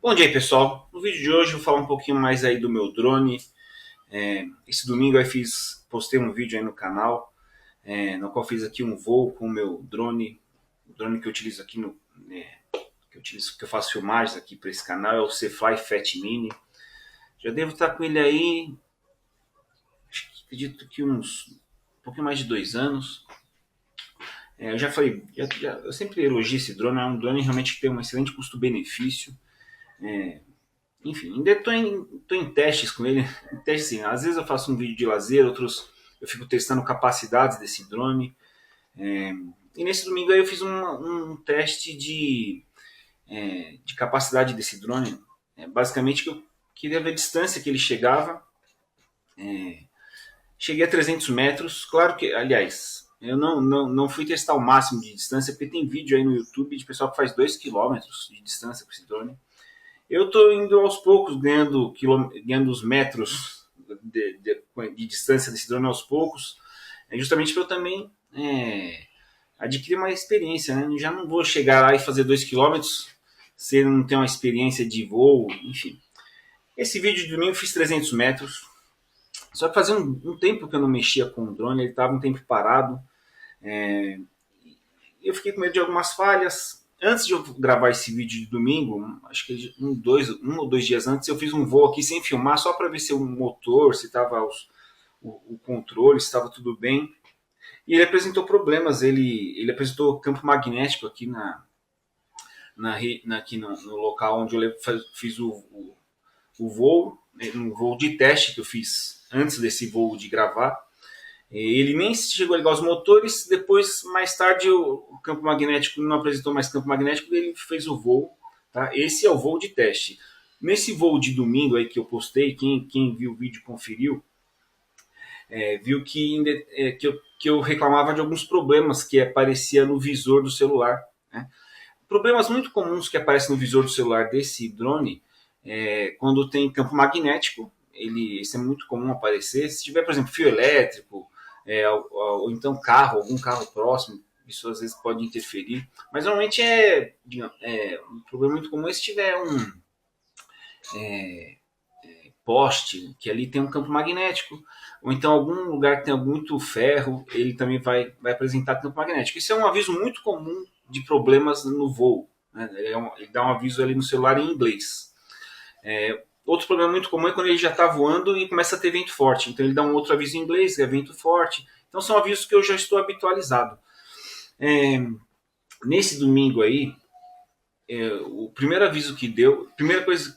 Bom dia aí, pessoal. No vídeo de hoje eu vou falar um pouquinho mais aí do meu drone. Esse domingo eu postei um vídeo aí no canal, no qual fiz aqui um voo com o meu drone. O drone que eu utilizo aqui que eu faço filmagens aqui para esse canal é o C-Fly Fat Mini. Já devo estar com ele aí, acredito que um pouquinho mais de 2 anos. Eu já falei, eu sempre elogio esse drone, é um drone realmente que tem um excelente custo-benefício. Enfim, ainda estou em testes com ele. Testes, assim, às vezes eu faço um vídeo de lazer, outros eu fico testando capacidades desse drone. E nesse domingo aí eu fiz um teste de capacidade desse drone. Basicamente que eu queria ver a distância que ele chegava. Cheguei a 300 metros. Claro que, aliás, eu não fui testar o máximo de distância, porque tem vídeo aí no YouTube de pessoal que faz 2 quilômetros de distância com esse drone. Eu estou indo aos poucos, ganhando os metros de distância desse drone aos poucos, justamente para eu também adquirir uma experiência. Né? Eu já não vou chegar lá e fazer 2 quilômetros se eu não tenho uma experiência de voo, enfim. Esse vídeo de domingo eu fiz 300 metros, só que fazia um tempo que eu não mexia com o drone, ele estava um tempo parado. Eu fiquei com medo de algumas falhas. Antes de eu gravar esse vídeo de domingo, acho que um ou dois dias antes, eu fiz um voo aqui sem filmar, só para ver se o motor, se estava o controle, se estava tudo bem. E ele apresentou problemas, ele apresentou campo magnético aqui aqui no local onde eu fiz o voo, um voo de teste que eu fiz antes desse voo de gravar. Ele nem chegou a ligar os motores, depois, mais tarde, o campo magnético não apresentou mais campo magnético, ele fez o voo. Tá? Esse é o voo de teste. Nesse voo de domingo aí que eu postei, quem viu o vídeo conferiu, viu que eu reclamava de alguns problemas que aparecia no visor do celular. Né? Problemas muito comuns que aparecem no visor do celular desse drone, quando tem campo magnético, isso é muito comum aparecer. Se tiver, por exemplo, fio elétrico, ou então algum carro próximo, isso às vezes pode interferir. Mas normalmente um problema muito comum se tiver um poste que ali tem um campo magnético, ou então algum lugar que tem muito ferro, ele também vai apresentar campo magnético. Isso é um aviso muito comum de problemas no voo. Né? Ele dá um aviso ali no celular em inglês. Outro problema muito comum é quando ele já está voando e começa a ter vento forte. Então ele dá um outro aviso em inglês, que é vento forte. Então são avisos que eu já estou habitualizado. Nesse domingo aí, o primeiro aviso que deu, primeira coisa,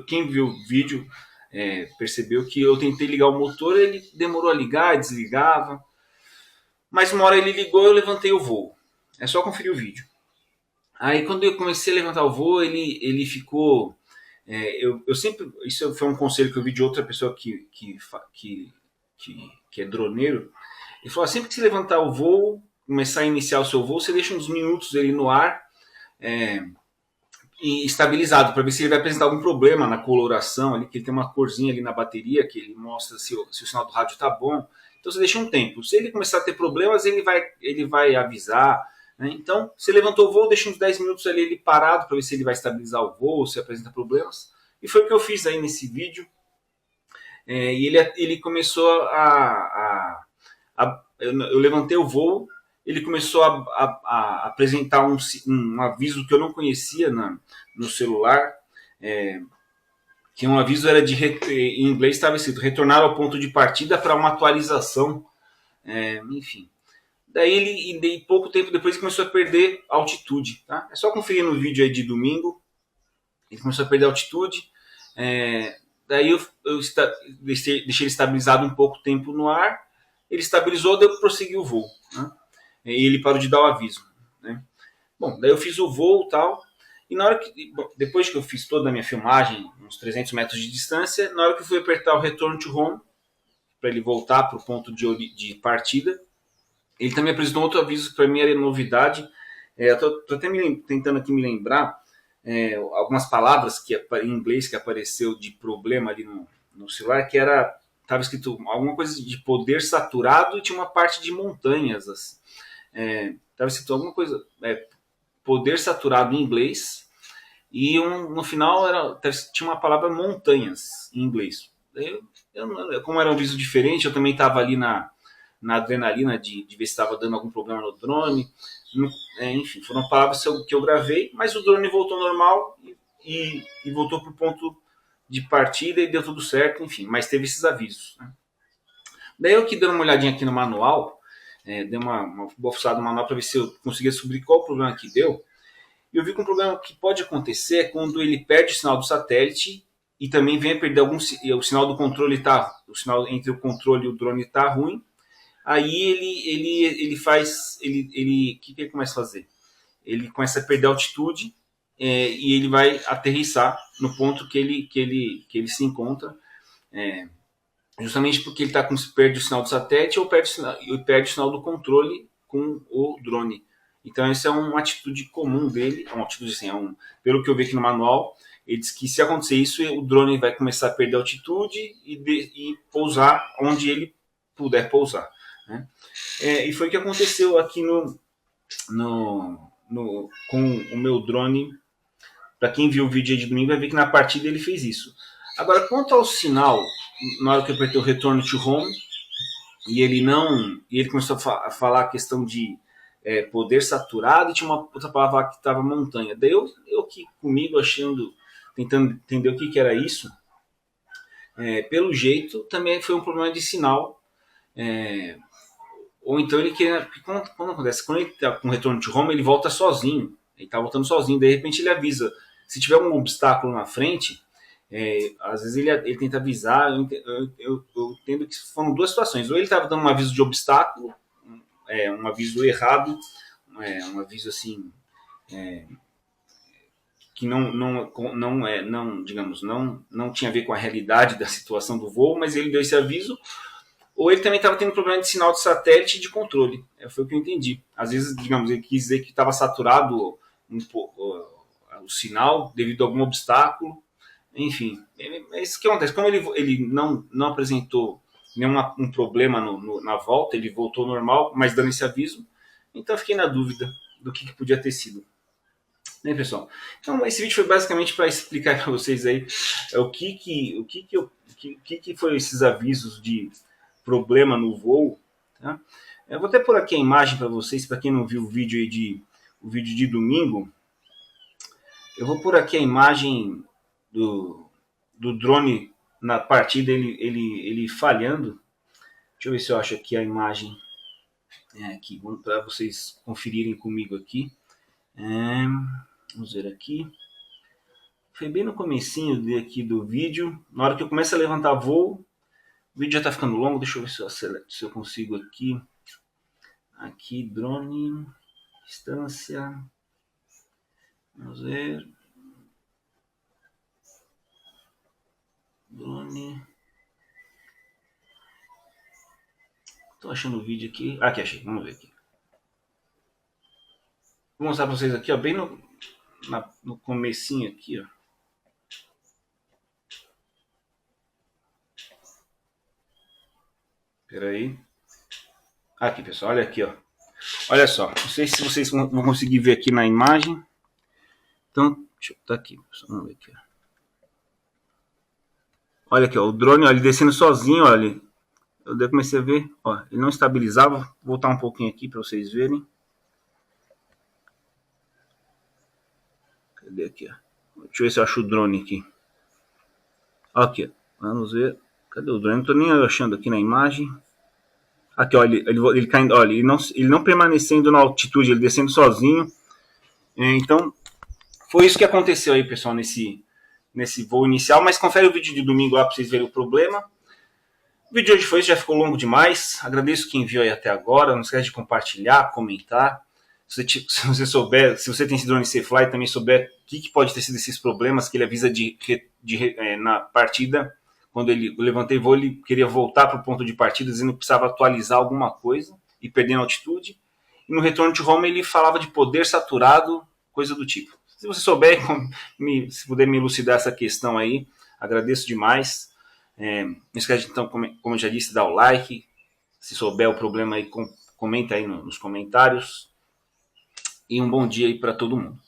quem viu o vídeo percebeu que eu tentei ligar o motor, ele demorou a ligar, desligava. Mas uma hora ele ligou, eu levantei o voo. É só conferir o vídeo. Aí quando eu comecei a levantar o voo, ele ficou... eu sempre, isso foi um conselho que eu vi de outra pessoa que é droneiro. Ele falou: sempre que você levantar o voo, começar a iniciar o seu voo, você deixa uns minutos ele no ar estabilizado, para ver se ele vai apresentar algum problema na coloração ali, que ele tem uma corzinha ali na bateria que ele mostra se o sinal do rádio está bom. Então você deixa um tempo. Se ele começar a ter problemas, ele vai avisar. Né? Então, você levantou o voo, deixa uns 10 minutos ali ele parado para ver se ele vai estabilizar o voo, se apresenta problemas. E foi o que eu fiz aí nesse vídeo. E ele começou eu levantei o voo, ele começou a apresentar um aviso que eu não conhecia no celular, que um aviso era em inglês estava escrito: retornar ao ponto de partida para uma atualização. Enfim. Daí pouco tempo depois ele começou a perder altitude. Tá? É só conferir no vídeo aí de domingo. Ele começou a perder altitude. Daí eu deixei ele estabilizado um pouco tempo no ar. Ele estabilizou, deu para prosseguir o voo. Né? E ele parou de dar o aviso. Né? Bom, daí eu fiz o voo e tal. E depois que eu fiz toda a minha filmagem, uns 300 metros de distância, na hora que eu fui apertar o Return to Home, para ele voltar para o ponto de partida, ele também apresentou outro aviso que para mim era novidade. Estou até tentando aqui me lembrar algumas palavras em inglês que apareceu de problema ali no celular, que estava escrito alguma coisa de poder saturado e tinha uma parte de montanhas. Estava escrito alguma coisa, poder saturado em inglês, e no final tinha uma palavra montanhas em inglês. Como era um viso diferente, eu também estava ali na adrenalina de ver se estava dando algum problema no drone. Enfim, foram palavras que eu gravei, mas o drone voltou normal e voltou para o ponto de partida e deu tudo certo, enfim, mas teve esses avisos. Né? Daí eu que dei uma olhadinha aqui no manual, dei uma fuçada no manual para ver se eu conseguia descobrir qual o problema que deu. E eu vi que um problema que pode acontecer é quando ele perde o sinal do satélite e também vem a perder o sinal do controle, o sinal entre o controle e o drone está ruim. Aí o que ele começa a fazer? Ele começa a perder altitude e ele vai aterrissar no ponto que ele se encontra, justamente porque ele perde o sinal do satélite ou perde o sinal do controle com o drone. Então essa é uma atitude comum dele, uma atitude assim, pelo que eu vi aqui no manual, ele diz que se acontecer isso, o drone vai começar a perder altitude e pousar onde ele puder pousar. Né? E foi o que aconteceu aqui com o meu drone. Para quem viu o vídeo aí de domingo vai ver que na partida ele fez isso. Agora, quanto ao sinal, na hora que eu apertei o Return to Home, e ele começou a falar a questão de poder saturado, e tinha uma outra palavra lá que estava montanha. Daí eu que comigo tentando entender o que era isso, pelo jeito também foi um problema de sinal, ou então ele quer. Quando acontece? Quando ele está com retorno to home, ele volta sozinho. Ele está voltando sozinho. De repente ele avisa. Se tiver um obstáculo na frente, às vezes ele tenta avisar. Eu entendo que foram duas situações. Ou ele estava dando um aviso de obstáculo, um aviso errado, um aviso assim. Que digamos, não tinha a ver com a realidade da situação do voo, mas ele deu esse aviso. Ou ele também estava tendo problema de sinal de satélite e de controle. Foi o que eu entendi. Às vezes, digamos, ele quis dizer que estava saturado o sinal devido a algum obstáculo. Enfim, é isso que acontece. Como ele não apresentou nenhum problema na volta, ele voltou normal, mas dando esse aviso. Então eu fiquei na dúvida do que podia ter sido. Né, pessoal? Então esse vídeo foi basicamente para explicar para vocês aí o que foi esses avisos de problema no voo. Tá? Eu vou até pôr aqui a imagem para vocês, para quem não viu o vídeo de domingo. Eu vou pôr aqui a imagem do drone na partida, ele falhando. Deixa eu ver se eu acho aqui a imagem aqui, para vocês conferirem comigo aqui. Vamos ver aqui. Foi bem no comecinho aqui do vídeo. Na hora que eu começo a levantar voo, o vídeo já está ficando longo. Deixa eu ver se eu consigo aqui. Aqui, drone, distância. Vamos ver. Drone. Estou achando o vídeo aqui. Aqui, achei. Vamos ver aqui. Vou mostrar para vocês aqui, ó, bem no comecinho aqui, ó. Espera aí. Aqui, pessoal, olha aqui, ó. Olha só, não sei se vocês vão conseguir ver aqui na imagem. Então, deixa eu botar aqui, pessoal. Vamos ver aqui, ó. Olha aqui, ó, o drone, ó, ele descendo sozinho, olha. Eu comecei a ver, ó, ele não estabilizava. Vou voltar um pouquinho aqui para vocês verem. Cadê aqui, ó? Deixa eu ver se eu acho o drone aqui. Aqui, ó. Vamos ver. Cadê o drone? Não tô nem achando aqui na imagem. Aqui, ó, ele caindo, olha, ele não permanecendo na altitude, ele descendo sozinho. Então, foi isso que aconteceu aí, pessoal, nesse voo inicial. Mas confere o vídeo de domingo lá para vocês verem o problema. O vídeo de hoje foi isso, já ficou longo demais. Agradeço quem viu aí até agora. Não esquece de compartilhar, comentar. Se você souber, se você tem esse drone C-Fly, também souber o que pode ter sido esses problemas que ele avisa na partida. Quando eu levantei voo, ele queria voltar para o ponto de partida, dizendo que precisava atualizar alguma coisa e perdendo altitude. E no retorno to home ele falava de poder saturado, coisa do tipo. Se você souber, se puder me elucidar essa questão aí, agradeço demais. Não esquece, então, como eu já disse, dar o like. Se souber o problema aí, comenta aí nos comentários. E um bom dia aí para todo mundo.